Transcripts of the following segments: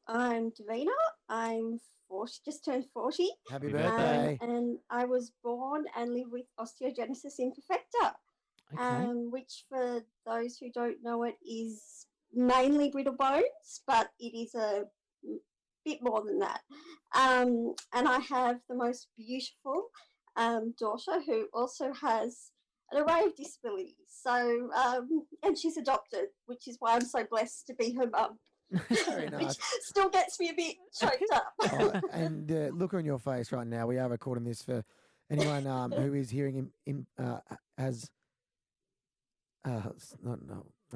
I'm Davina. I'm 40, just turned 40. Happy Happy birthday. birthday. And I was born and live with Osteogenesis imperfecta, Okay. which, for those who don't know it, is mainly brittle bones, but it is a bit more than that. And I have the most beautiful daughter who also has an array of disabilities. So, and she's adopted, which is why I'm so blessed to be her mum. Very Which nice. still gets me a bit choked up. And look on your face right now. We are recording this for anyone who is hearing him as not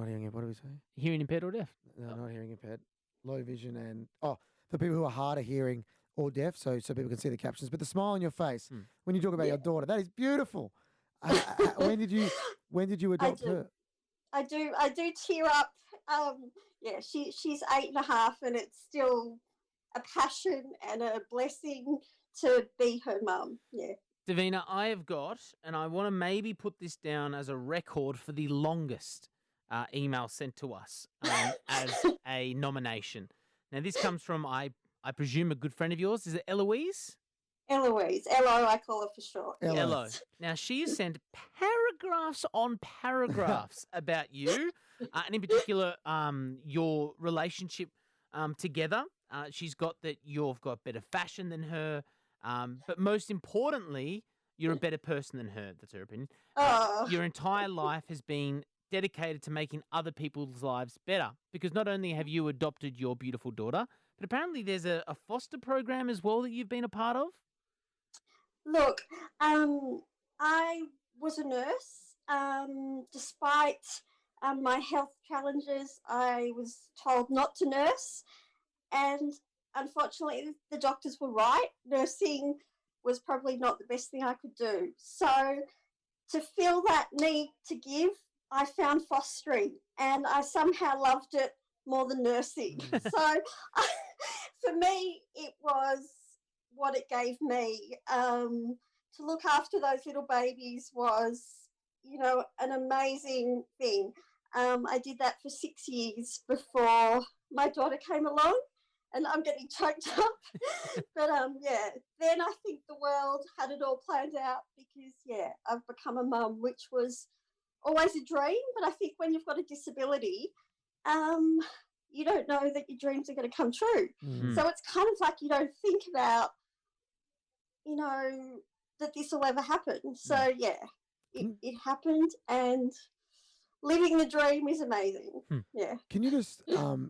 hearing it. What do we say? Hearing impaired or deaf? No, not hearing impaired. Low vision and for people who are hard of hearing or deaf, so people can see the captions. But the smile on your face when you talk about your daughter, that is beautiful. When did you adopt her? I do tear up. Yeah, she's 8.5, and it's still a passion and a blessing to be her mum. Yeah. Davina, I have got, and I want to maybe put this down as a record for the longest email sent to us as a nomination. Now, this comes from, I presume, a good friend of yours. Is it Eloise? Eloise. Elo, I call her for short. Elo. Now, she has sent paragraphs on paragraphs about you, and in particular, your relationship together. She's got that you've got better fashion than her, but most importantly, you're a better person than her. That's her opinion. Your entire life has been dedicated to making other people's lives better, because not only have you adopted your beautiful daughter, but apparently there's a foster program as well that you've been a part of. Look, I was a nurse. Despite my health challenges, I was told not to nurse. And unfortunately, the doctors were right. Nursing was probably not the best thing I could do. So to feel that need to give, I found fostering, and I somehow loved it more than nursing. So for me, it was what it gave me. To look after those little babies was, an amazing thing. I did that for 6 years before my daughter came along, and I'm getting choked up. But then I think the world had it all planned out, because I've become a mum, which was always a dream. But I think when you've got a disability, you don't know that your dreams are going to come true. So it's kind of like you don't think about, that this will ever happen. So it happened, and living the dream is amazing. Yeah. Can you just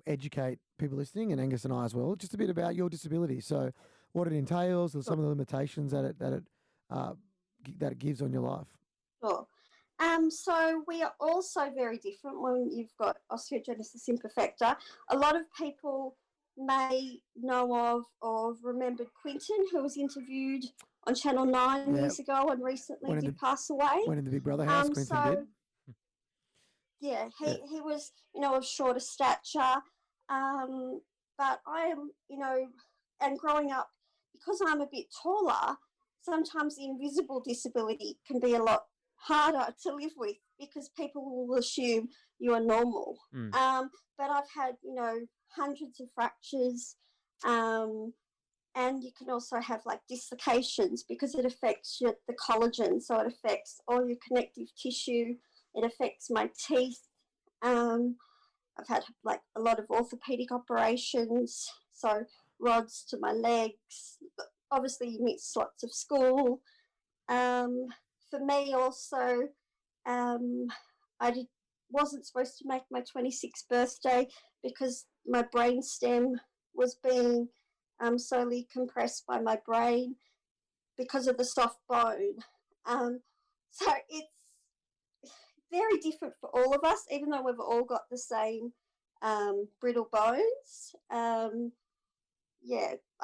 educate people listening, and Angus and I as well, just a bit about your disability? So what it entails, or some of the limitations that it gives on your life. Sure. So we are also very different when you've got osteogenesis imperfecta. A lot of people may know of remembered Quinton, who was interviewed on Channel 9 years ago and recently did pass away. Went in the Big Brother house, Quinton did. Yeah, he was, of shorter stature. But I am, and growing up, because I'm a bit taller, sometimes the invisible disability can be a lot harder to live with, because people will assume you are normal. But I've had, hundreds of fractures, and you can also have like dislocations, because it affects the collagen, so it affects all your connective tissue. It affects my teeth. I've had like a lot of orthopedic operations, so rods to my legs. Obviously, you miss lots of school. For me also, wasn't supposed to make my 26th birthday because my brain stem was being slowly compressed by my brain because of the soft bone. So it's very different for all of us, even though we've all got the same brittle bones. I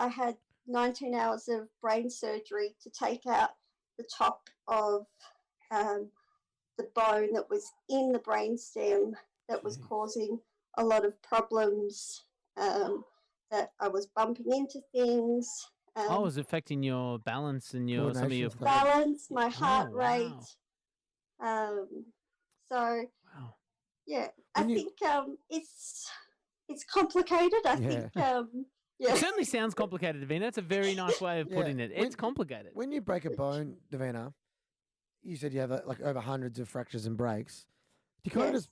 had 19 hours of brain surgery to take out the top of the bone that was in the brainstem that was causing a lot of problems, that I was bumping into things. It was affecting your balance and some of your balance, my heart rate. I think it's it's complicated. I Yeah. think. It Yeah. certainly sounds complicated, Davina. That's a very nice way of Yeah. putting it. It's complicated. When you break a bone, Davina, you said you have like over hundreds of fractures and breaks. Do you kind of Yes. just,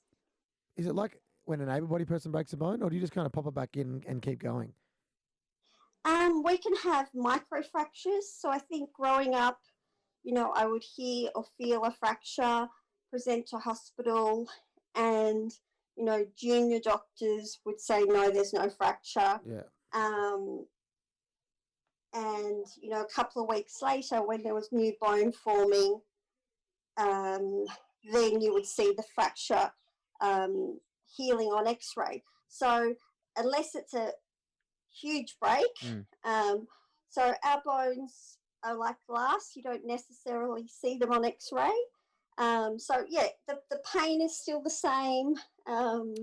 is it like when an able-bodied person breaks a bone, or do you just kind of pop it back in and keep going? We can have microfractures. So I think growing up, I would hear or feel a fracture, present to hospital, and junior doctors would say no, there's no fracture. Yeah. Um, and a couple of weeks later, when there was new bone forming, then you would see the fracture healing on X-ray. So unless it's a huge break, so our bones are like glass. You don't necessarily see them on X-ray. So yeah, the pain is still the same.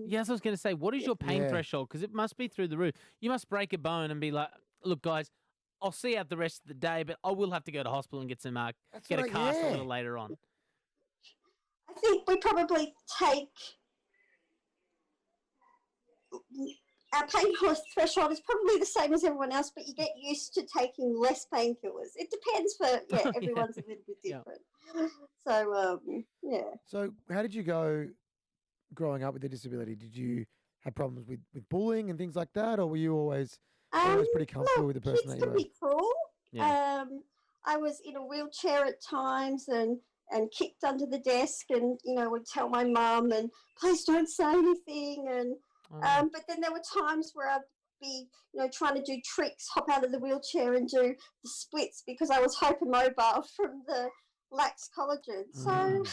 Yes, I was going to say, what is your pain Yeah. threshold? Because it must be through the roof. You must break a bone and be like, look, guys, I'll see you out the rest of the day, but I will have to go to hospital and get some get a cast a little later on. I think we probably take our pain threshold is probably the same as everyone else, but you get used to taking less painkillers. It depends for everyone's a little bit different. So yeah. So how did you go growing up with a disability? Did you have problems with bullying and things like that, or were you always pretty comfortable with the person that you were? Kids can be cruel. Yeah. I was in a wheelchair at times and kicked under the desk and, would tell my mum and please don't say anything. And but then there were times where I'd be, trying to do tricks, hop out of the wheelchair and do the splits because I was hypermobile from the lax collagen. So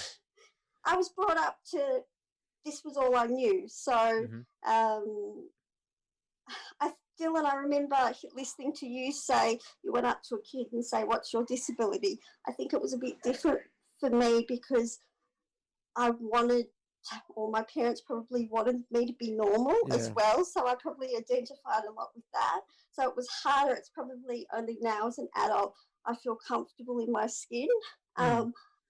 I was brought up to this was all I knew. So Dylan, I remember listening to you say you went up to a kid and say, what's your disability? I think it was a bit different for me because I wanted, or my parents probably wanted me to be normal as well. So I probably identified a lot with that. So it was harder. It's probably only now as an adult I feel comfortable in my skin.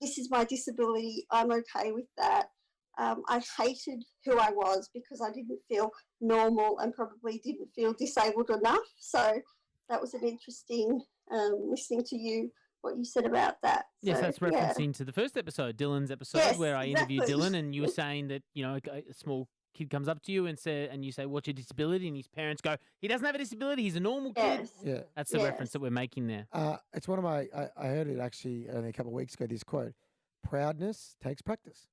This is my disability. I'm okay with that. I hated who I was because I didn't feel normal and probably didn't feel disabled enough. So that was an interesting listening to you, what you said about that. Yes, so, that's referencing to the first episode, Dylan's episode, where I interviewed Dylan, and you were saying that, a small kid comes up to you and you say, what's your disability? And his parents go, he doesn't have a disability. He's a normal kid. Yeah. That's the reference that we're making there. It's one of my, I heard it actually only a couple of weeks ago, this quote, proudness takes practice.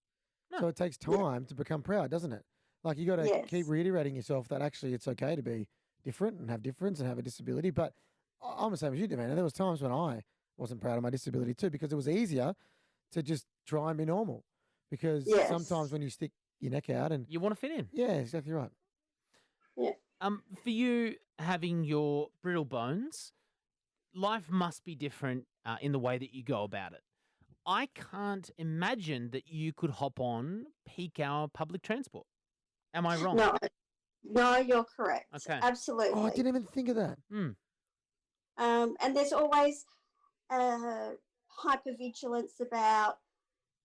So it takes time to become proud, doesn't it? Like you got to keep reiterating yourself that actually it's okay to be different and have difference and have a disability. But I'm the same as you, Davina. There was times when I wasn't proud of my disability too because it was easier to just try and be normal. Because sometimes when you stick your neck out and you want to fit in. Yeah, exactly right. Yeah. For you having your brittle bones, life must be different in the way that you go about it. I can't imagine that you could hop on peak hour public transport. Am I wrong? No, you're correct. Okay. Absolutely. Oh, I didn't even think of that. And there's always hypervigilance about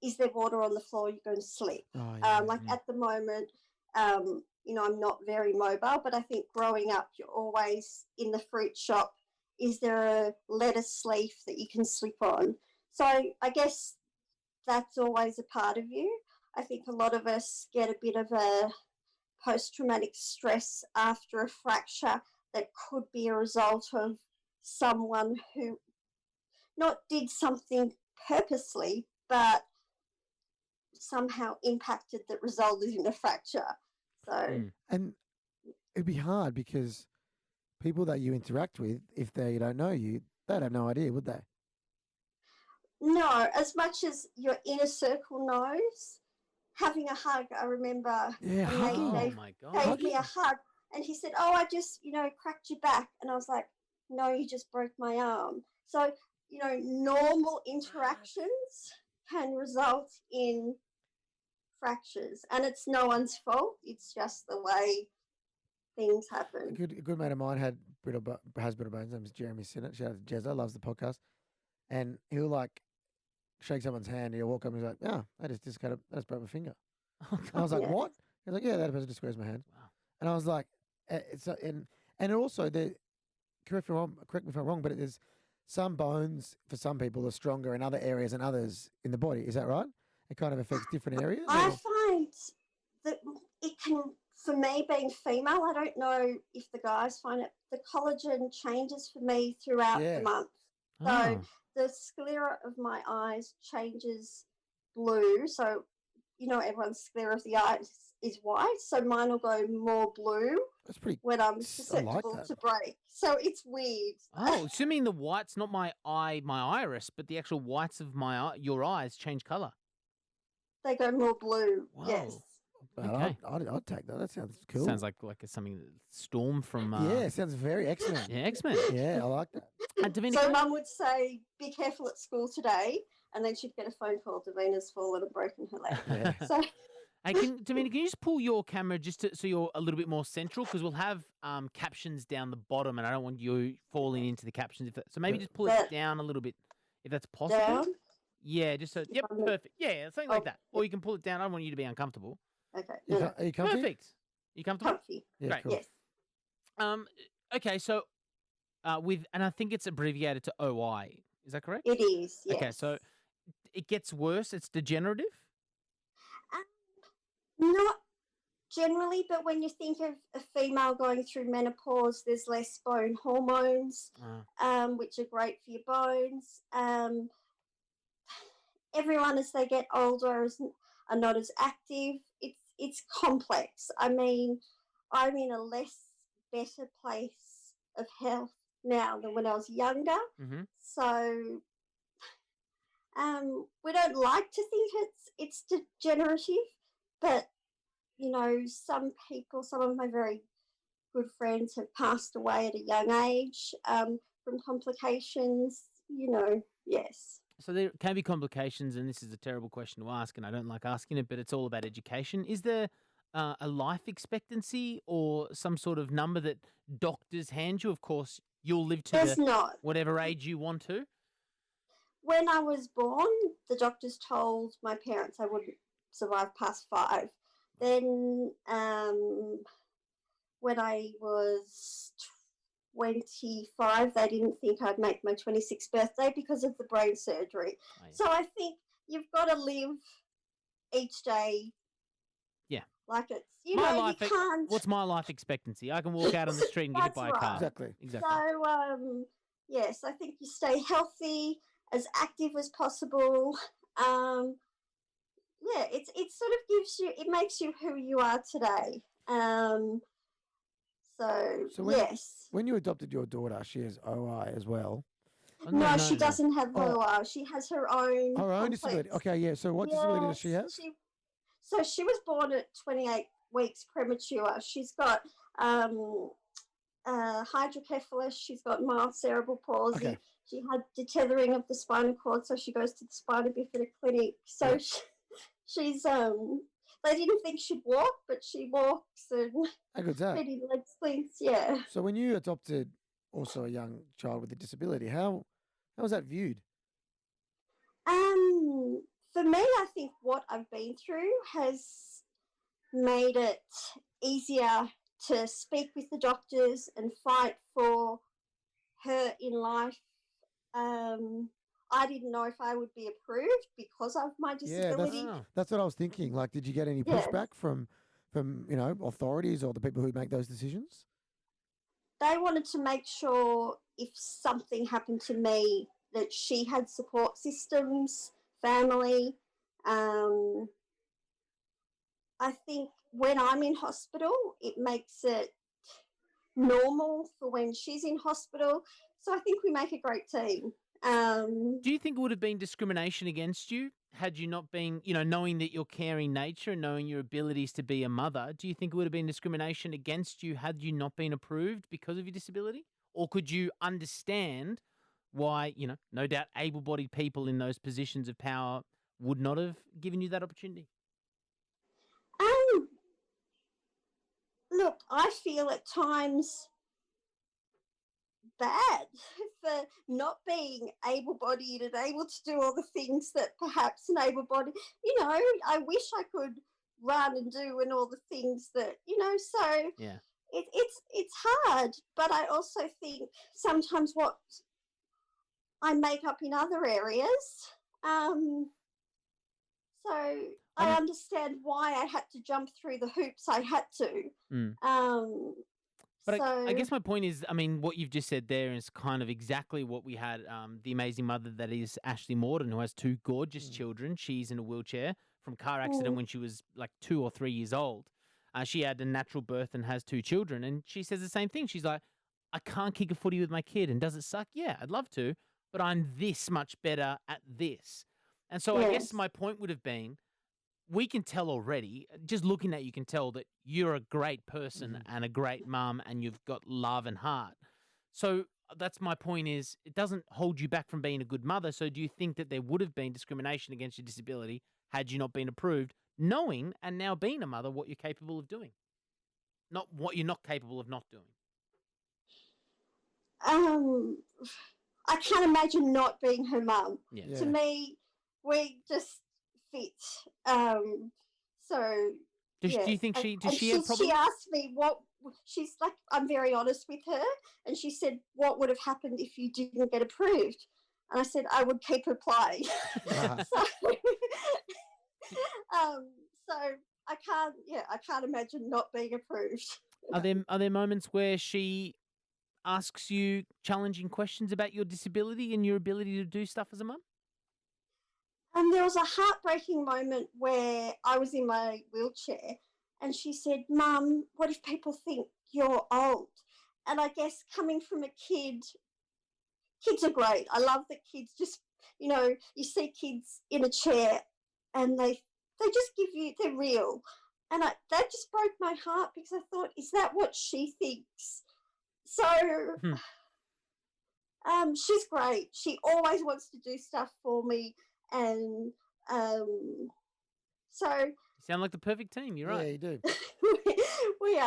is there water on the floor, you're going to sleep. Like at the moment, I'm not very mobile, but I think growing up, you're always in the fruit shop. Is there a lettuce leaf that you can slip on? So I guess that's always a part of you. I think a lot of us get a bit of a post-traumatic stress after a fracture that could be a result of someone who not did something purposely, but somehow impacted that resulted in a fracture. So And it'd be hard because people that you interact with, if they don't know you, they'd have no idea, would they? No, as much as your inner circle knows, having a hug, I remember gave me a hug and he said, oh, I just, cracked your back. And I was like, no, you just broke my arm. So, normal interactions can result in fractures and it's no one's fault. It's just the way things happen. A good mate of mine has brittle bones. His name is Jeremy Sinnott. Shout out to Jezza, loves the podcast. And he'll shake someone's hand, he'll walk up and he's like, oh, I just broke my finger. And I was like, what? He's like, yeah, that person just squares my hand. Wow. And I was like, And also correct me if I'm wrong, but there's some bones for some people are stronger in other areas than others in the body. Is that right? It kind of affects different areas. I find that it can, for me being female, I don't know if the guys find it, the collagen changes for me throughout the month. So Oh. the sclera of my eyes changes blue. So, everyone's sclera of the eyes is white. So mine will go more blue That's pretty. when I'm I like susceptible that. to break. So it's weird. Oh, assuming the whites, not my iris, but the actual whites of your eyes change color. They go more blue. Whoa. Yes. Well, Okay. I'd take that. That sounds cool. Sounds like something that Storm from. Yeah, sounds very X-Men. Yeah, X-Men. Yeah, I like that. Davina, So Mum would say, "Be careful at school today," and then she'd get a phone call. Davina's fallen and broken her leg. Yeah. So hey, Davina, can you just pull your camera so you're a little bit more central? Because we'll have captions down the bottom, and I don't want you falling into the captions. So maybe just pull it down a little bit, if that's possible. down. Yeah, just so. Yep, perfect. Yeah, something like that. Or you can pull it down. I don't want you to be uncomfortable. Okay. Are you comfy? Perfect. You comfortable? Comfy. Yeah, Great. cool. Yes. Okay, so and I think it's abbreviated to OI. Is that correct? It is. Yes. Okay, so it gets worse. It's degenerative. Not generally, but when you think of a female going through menopause, there's less bone hormones, which are great for your bones. Everyone, as they get older, are not as active. It's complex. I mean, I'm in a better place of health now than when I was younger. Mm-hmm. So we don't like to think it's degenerative, but some people, some of my very good friends have passed away at a young age from complications. Yes. So there can be complications, and this is a terrible question to ask, and I don't like asking it, but it's all about education. Is there a life expectancy or some sort of number that doctors hand you? Of course, you'll live to There's not. whatever age you want to. When I was born, the doctors told my parents I wouldn't survive past 5. Then when I was 25, they didn't think I'd make my 26th birthday because of the brain surgery. So I think you've got to live each day. Yeah. Like it's, you can't. What's my life expectancy? I can walk out on the street and get hit by a car. Exactly. So, yes, I think you stay healthy, as active as possible. Yeah, it sort of it makes you who you are today. Yes. When you adopted your daughter, she has OI as well. No, she doesn't have OI. She has her own. Her own disability. Okay, yeah. So what disability does she have? So she was born at 28 weeks premature. She's got hydrocephalus. She's got mild cerebral palsy. Okay. She had detethering of the spinal cord, so she goes to the spina bifida clinic. So she's they didn't think she'd walk, but she walks and how good's that? pretty leg splints, yeah. So when you adopted also a young child with a disability, how was that viewed? For me, I think what I've been through has made it easier to speak with the doctors and fight for her in life. I didn't know if I would be approved because of my disability. Yeah, that's what I was thinking. Like, did you get any pushback from authorities or the people who make those decisions? They wanted to make sure if something happened to me that she had support systems, family. I think when I'm in hospital, it makes it normal for when she's in hospital. So I think we make a great team. Do you think it would have been discrimination against you had you not been, knowing that your caring nature and knowing your abilities to be a mother? Do you think it would have been discrimination against you had you not been approved because of your disability? Or could you understand why, no doubt able-bodied people in those positions of power would not have given you that opportunity? Look, I feel at times bad for not being able-bodied and able to do all the things that perhaps an able-bodied, I wish I could run and do and all the things that, so it's hard, but I also think sometimes what I make up in other areas. So I understand why I had to jump through the hoops I had to. But So I guess my point is, I mean, what you've just said there is kind of exactly what we had. The amazing mother that is Ashley Morden, who has two gorgeous children. She's in a wheelchair from car accident when she was like 2 or 3 years old. She had a natural birth and has two children. And she says the same thing. She's like, I can't kick a footy with my kid. And does it suck? Yeah, I'd love to. But I'm this much better at this. And so I guess my point would have been, we can tell already, just looking at you can tell that you're a great person and a great mum and you've got love and heart. So that's my point is, it doesn't hold you back from being a good mother. So do you think that there would have been discrimination against your disability had you not been approved, knowing and now being a mother what you're capable of doing? Not what you're not capable of not doing. I can't imagine not being her mum. Yeah. To me, we just fit. So do you think does she have problems? She asked me what she's like. I'm very honest with her, and she said, "What would have happened if you didn't get approved?" And I said, "I would keep applying." So I can't imagine not being approved. Are there moments where she asks you challenging questions about your disability and your ability to do stuff as a mum? And there was a heartbreaking moment where I was in my wheelchair and she said, "Mum, what if people think you're old?" And I guess coming from a kid, kids are great. I love that kids just, you see kids in a chair and they just give you, they're real. And that just broke my heart because I thought, is that what she thinks? So she's great. She always wants to do stuff for me. And so you sound like the perfect team. You're right. Yeah, you do. we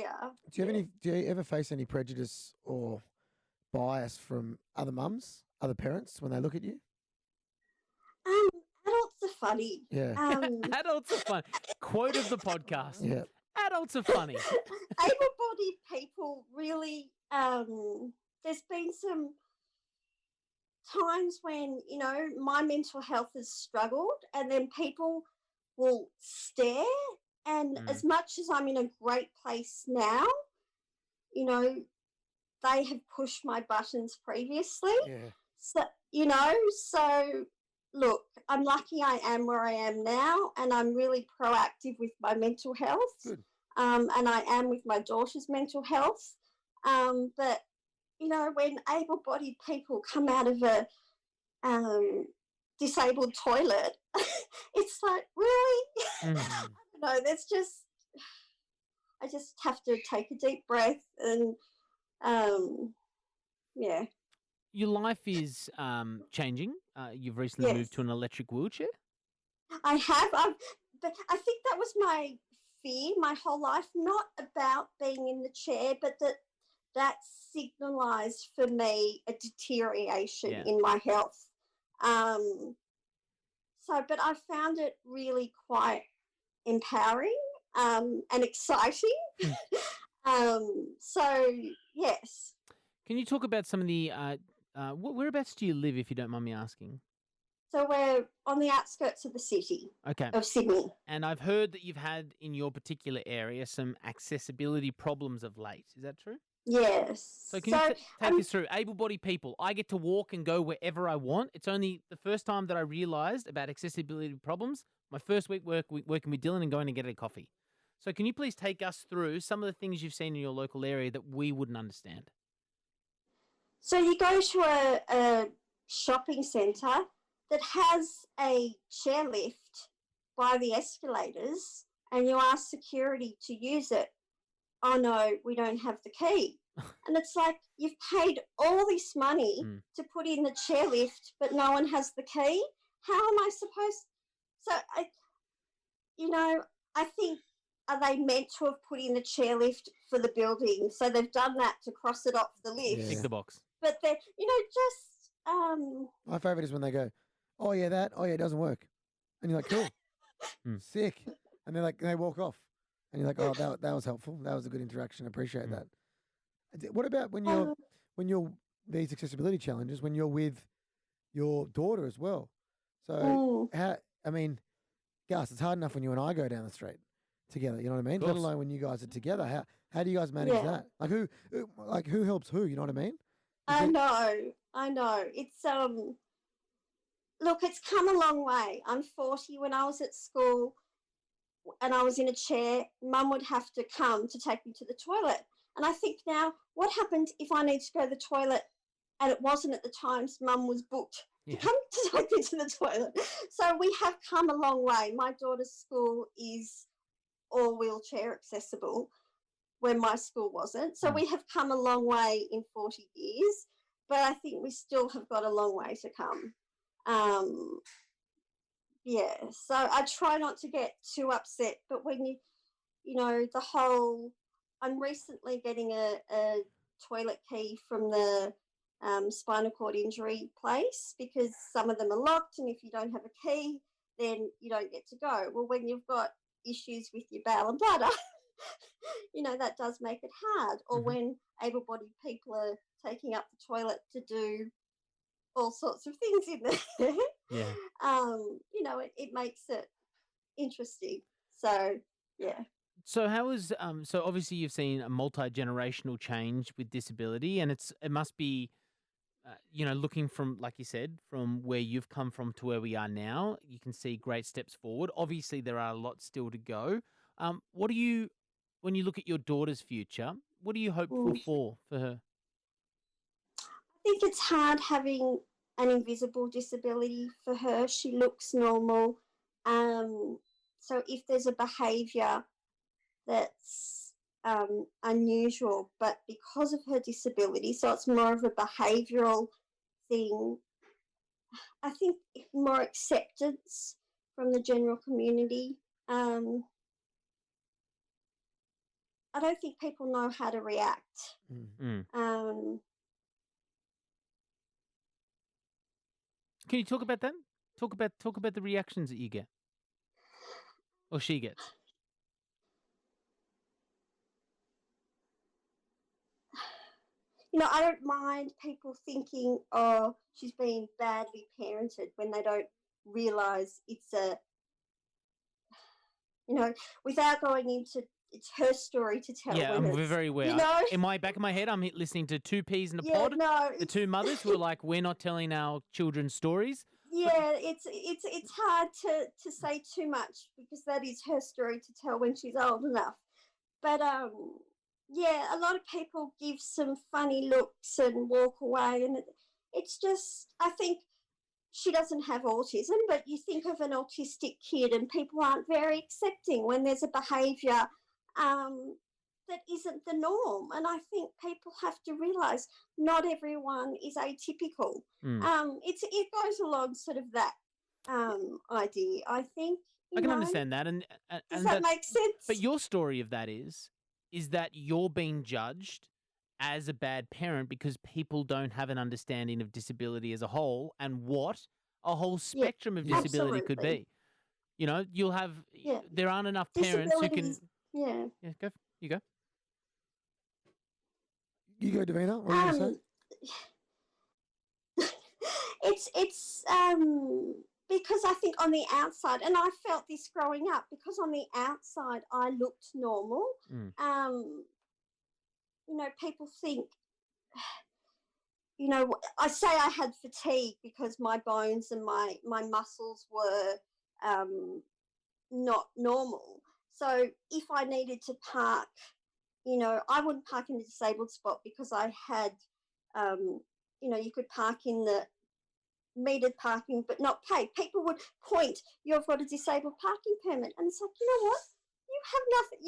are. Do you ever face any prejudice or bias from other mums, other parents when they look at you? Adults are funny. Yeah. Adults are funny. Quote of the podcast. Yeah. Adults are funny. Able-bodied people really. There's been some times when my mental health has struggled, and then people will stare, and as much as I'm in a great place now, they have pushed my buttons previously. So look, I'm lucky I am where I am now, and I'm really proactive with my mental health. Good. And I am with my daughter's mental health. But when able-bodied people come out of a disabled toilet, it's like, really? I don't know. I just have to take a deep breath and, yeah. Your life is changing. You've recently moved to an electric wheelchair. I have. But I think that was my fear my whole life, not about being in the chair, but that signalised for me a deterioration in my health. But I found it really quite empowering and exciting. Yes. Can you talk about some of the whereabouts do you live, if you don't mind me asking? So we're on the outskirts of the city of Sydney. And I've heard that you've had in your particular area some accessibility problems of late. Is that true? Yes. So can you take us through able-bodied people? I get to walk and go wherever I want. It's only the first time that I realised about accessibility problems, my first week working with Dylan and going to get a coffee. So can you please take us through some of the things you've seen in your local area that we wouldn't understand? So you go to a shopping centre that has a chairlift by the escalators, and you ask security to use it. Oh no, we don't have the key. And it's like, you've paid all this money to put in the chairlift, but no one has the key. How am I supposed? So I think, are they meant to have put in the chairlift for the building? So they've done that to cross it off the list. Tick the box. But they're, just. My favourite is when they go, "Oh yeah, it doesn't work," and you're like, "Cool, sick," and they're like, they walk off, And you're like, oh, that was helpful. That was a good interaction. I appreciate Mm. that. What about when you're these accessibility challenges, when you're with your daughter as well? So I mean, Gus, it's hard enough when you and I go down the street together. You know what I mean? Let course. alone when you guys are together. How do you guys manage Yeah. that? Like who helps who? You know what I mean? I know. It's look, it's come a long way. I'm 40. When I was at school and I was in a chair, Mum would have to come to take me to the toilet. And I think now, what happened if I need to go to the toilet and it wasn't at the times Mum was booked to come to take me to the toilet? So we have come a long way. My daughter's school is all wheelchair accessible when my school wasn't. So we have come a long way in 40 years, but I think we still have got a long way to come. So I try not to get too upset, but when I'm recently getting a toilet key from the spinal cord injury place, because some of them are locked, and if you don't have a key, then you don't get to go. Well, when you've got issues with your bowel and bladder, that does make it hard. Or when able-bodied people are taking up the toilet to do all sorts of things in there. It makes it interesting. So, yeah. So how is so obviously you've seen a multi-generational change with disability, and it must be looking from, like you said, from where you've come from to where we are now, you can see great steps forward. Obviously there are a lot still to go. What do you, when you look at your daughter's future, what are you hopeful for her? I think it's hard having an invisible disability for her. She looks normal. So if there's a behaviour that's unusual, but because of her disability, so it's more of a behavioural thing, I think more acceptance from the general community. I don't think people know how to react. Can you talk about that? Talk about the reactions that you get, or she gets. I don't mind people thinking, oh, she's being badly parented, when they don't realise it's without going into, it's her story to tell. Yeah, I'm very aware. In my back of my head, I'm listening to two peas in a pod. The two mothers who are like, we're not telling our children stories. Yeah, it's hard to say too much, because that is her story to tell when she's old enough. But a lot of people give some funny looks and walk away, and it's just, I think she doesn't have autism, but you think of an autistic kid and people aren't very accepting when there's a behaviour that isn't the norm. And I think people have to realise not everyone is atypical. It goes along sort of that idea, I think. I can understand that. And does that make sense? But your story of that is that you're being judged as a bad parent because people don't have an understanding of disability as a whole and what a whole spectrum of disability could be. You'll have, there aren't enough parents who can. Yeah, go. You go. You go, Davina. What are you going to say? It's because I think on the outside, and I felt this growing up, because on the outside I looked normal. People think, I say I had fatigue because my bones and my muscles were not normal. So if I needed to park, I wouldn't park in a disabled spot, because I had, you could park in the metered parking but not pay. People would point, you've got a disabled parking permit, and it's like, you know what, you have nothing.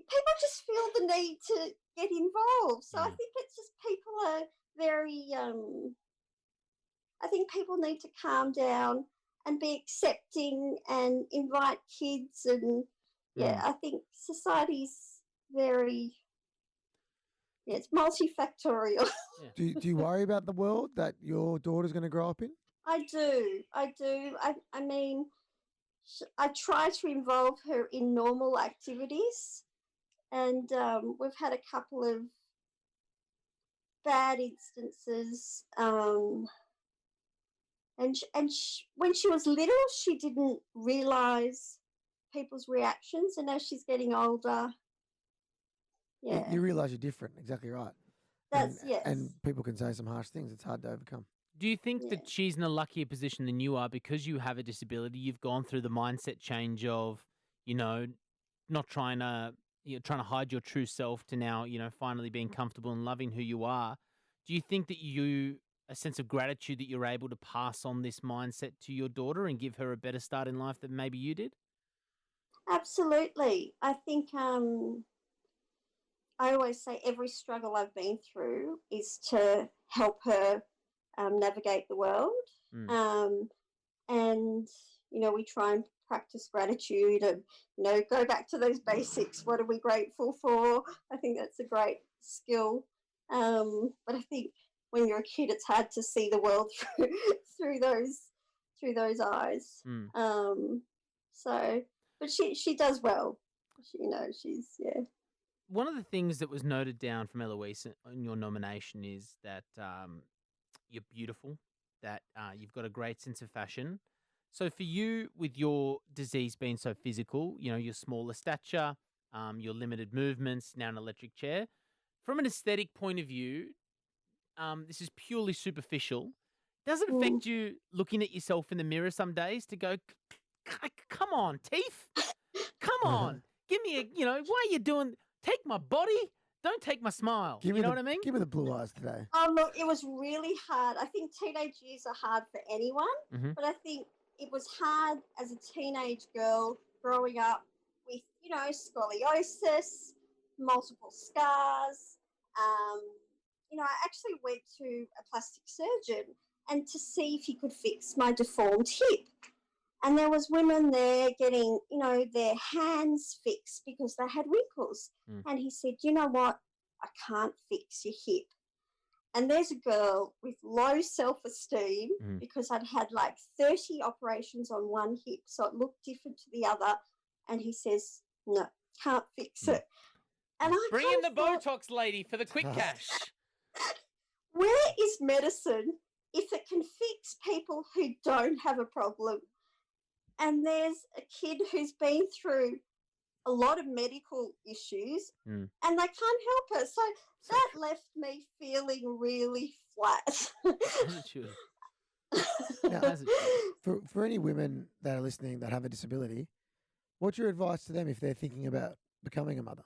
People just feel the need to get involved. So I think it's just people are very I think people need to calm down and be accepting and invite kids, and I think society's very it's multifactorial. Do you worry about the world that your daughter's going to grow up in? I do. I mean, I try to involve her in normal activities, and we've had a couple of bad instances. When she was little, she didn't realize people's reactions, and as she's getting older, yeah, You realise you're different. Exactly right. that's yes, And people can say some harsh things. It's hard to overcome. Do you think yeah. that she's in a luckier position than you are because you have a disability? You've gone through the mindset change of, you know, not trying to trying to hide your true self to now, finally being comfortable and loving who you are. Do you think that a sense of gratitude that you're able to pass on this mindset to your daughter and give her a better start in life than maybe you did? Absolutely. I think I always say every struggle I've been through is to help her navigate the world. Mm. And, we try and practice gratitude and, go back to those basics. What are we grateful for? I think that's a great skill. But I think when you're a kid, it's hard to see the world through those eyes. Mm. But she does well. She's yeah. One of the things that was noted down from Eloise in your nomination is that you're beautiful, that you've got a great sense of fashion. So for you, with your disease being so physical, your smaller stature, your limited movements, now an electric chair, from an aesthetic point of view, this is purely superficial. Does it affect you looking at yourself in the mirror some days to go, come on, teeth? Come on. Give me why are you doing, take my body, don't take my smile. You know what I mean? Give me the blue eyes today. Oh, look, it was really hard. I think teenage years are hard for anyone, but I think it was hard as a teenage girl growing up with, scoliosis, multiple scars. I actually went to a plastic surgeon and to see if he could fix my deformed hip. And there was women there getting, their hands fixed because they had wrinkles. And he said, you know what? I can't fix your hip. And there's a girl with low self-esteem because I'd had like 30 operations on one hip, so it looked different to the other. And he says, no, can't fix it. And I bring in the Botox lady for the quick cash. Where is medicine if it can fix people who don't have a problem? And there's a kid who's been through a lot of medical issues and they can't help it. So that left me feeling really flat. Now, for any women that are listening that have a disability, what's your advice to them if they're thinking about becoming a mother?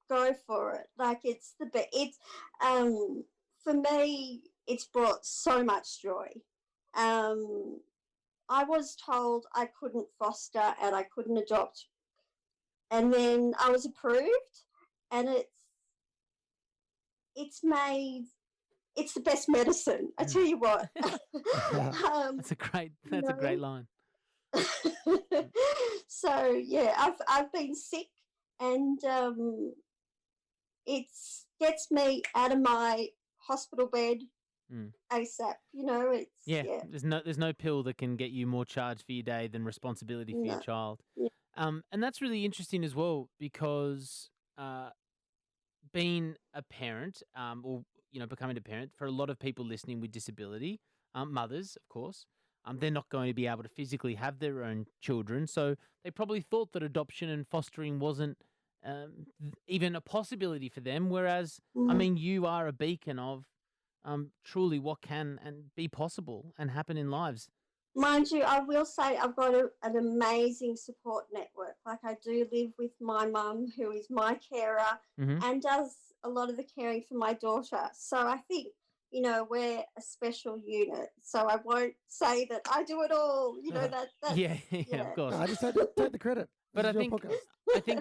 Go for it. Like it's the best. It's for me, it's brought so much joy. I was told I couldn't foster and I couldn't adopt, and then I was approved, and it's the best medicine. I tell you what. That's a great line. So yeah, I've been sick, and it gets me out of my hospital bed ASAP. There's no pill that can get you more charged for your day than responsibility for your child. Yeah. And that's really interesting as well because being a parent, or becoming a parent, for a lot of people listening with disability, mothers, of course, they're not going to be able to physically have their own children, so they probably thought that adoption and fostering wasn't even a possibility for them. Whereas, I mean, you are a beacon of truly what can and be possible and happen in lives. Mind you, I will say I've got an amazing support network. Like I do live with my mum, who is my carer and does a lot of the caring for my daughter. So I think, we're a special unit. So I won't say that I do it all. Yeah, of course. No, I just take the credit. But I think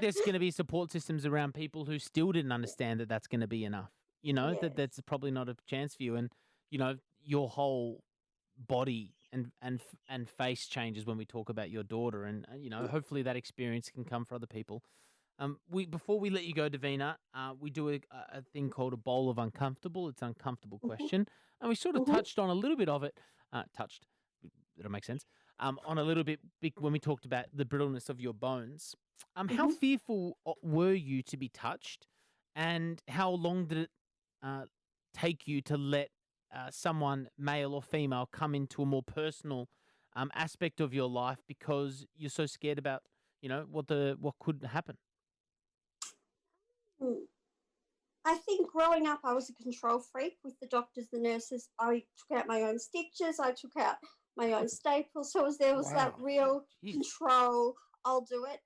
there's going to be support systems around people who still didn't understand that that's going to be enough. That's probably not a chance for you, and your whole body and face changes when we talk about your daughter, and hopefully that experience can come for other people. Before we let you go, Davina, we do a thing called a bowl of uncomfortable. It's an uncomfortable question, and we sort of touched on a little bit of it. That'll make sense. on a little bit when we talked about the brittleness of your bones. How fearful were you to be touched, and how long did it take you to let someone, male or female, come into a more personal aspect of your life because you're so scared about, what could happen? Hmm. I think growing up, I was a control freak with the doctors, the nurses. I took out my own stitches. I took out my own staples. So there was that Wow. real Jeez. control. I'll do it.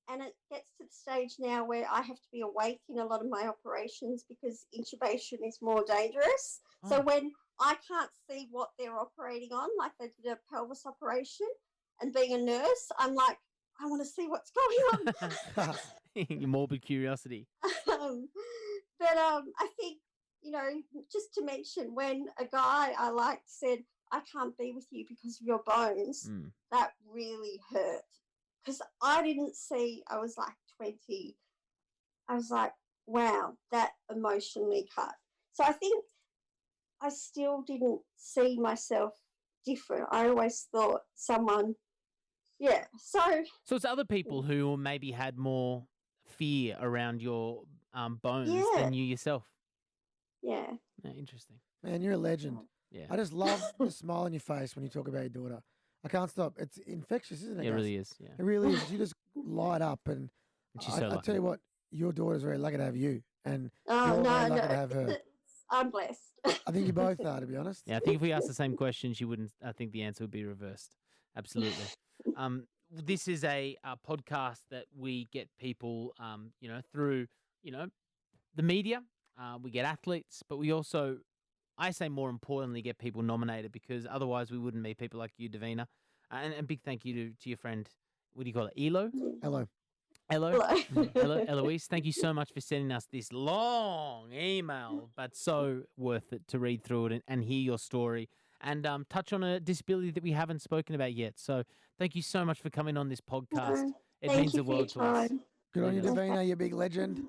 And it gets to the stage now where I have to be awake in a lot of my operations because intubation is more dangerous. So Oh. when I can't see what they're operating on, like they did a pelvis operation, and being a nurse, I'm like, I want to see what's going on. Your morbid curiosity. I think, just to mention, when a guy I liked said, I can't be with you because of your bones, that really hurt. Because I didn't see, I was like 20. I was like, wow, that emotionally cut. So I think I still didn't see myself different. I always thought someone, yeah. So it's other people who maybe had more fear around your bones than you yourself. Yeah. Interesting. Man, you're a legend. Yeah. I just love the smile on your face when you talk about your daughter. I can't stop. It's infectious, isn't it? It guys? really is. Yeah. It really is. You just light up, and she's so I lucky. tell you what, your daughter's very lucky to have you, and Oh, you're very no. lucky to have her. I'm blessed. I think you both are, to be honest. Yeah, I think if we asked the same question, she wouldn't. I think the answer would be reversed. Absolutely. This is a podcast that we get people, through, the media. We get athletes, but we also, I say more importantly, get people nominated because otherwise we wouldn't meet people like you, Davina. And big thank you to your friend. What do you call it? Elo? Hello. Hello, Eloise. Thank you so much for sending us this long email, but so worth it to read through it and hear your story and touch on a disability that we haven't spoken about yet. So thank you so much for coming on this podcast. It Thank means you the for your world to us. time. Good on you, Really does. Davina. You're a big legend.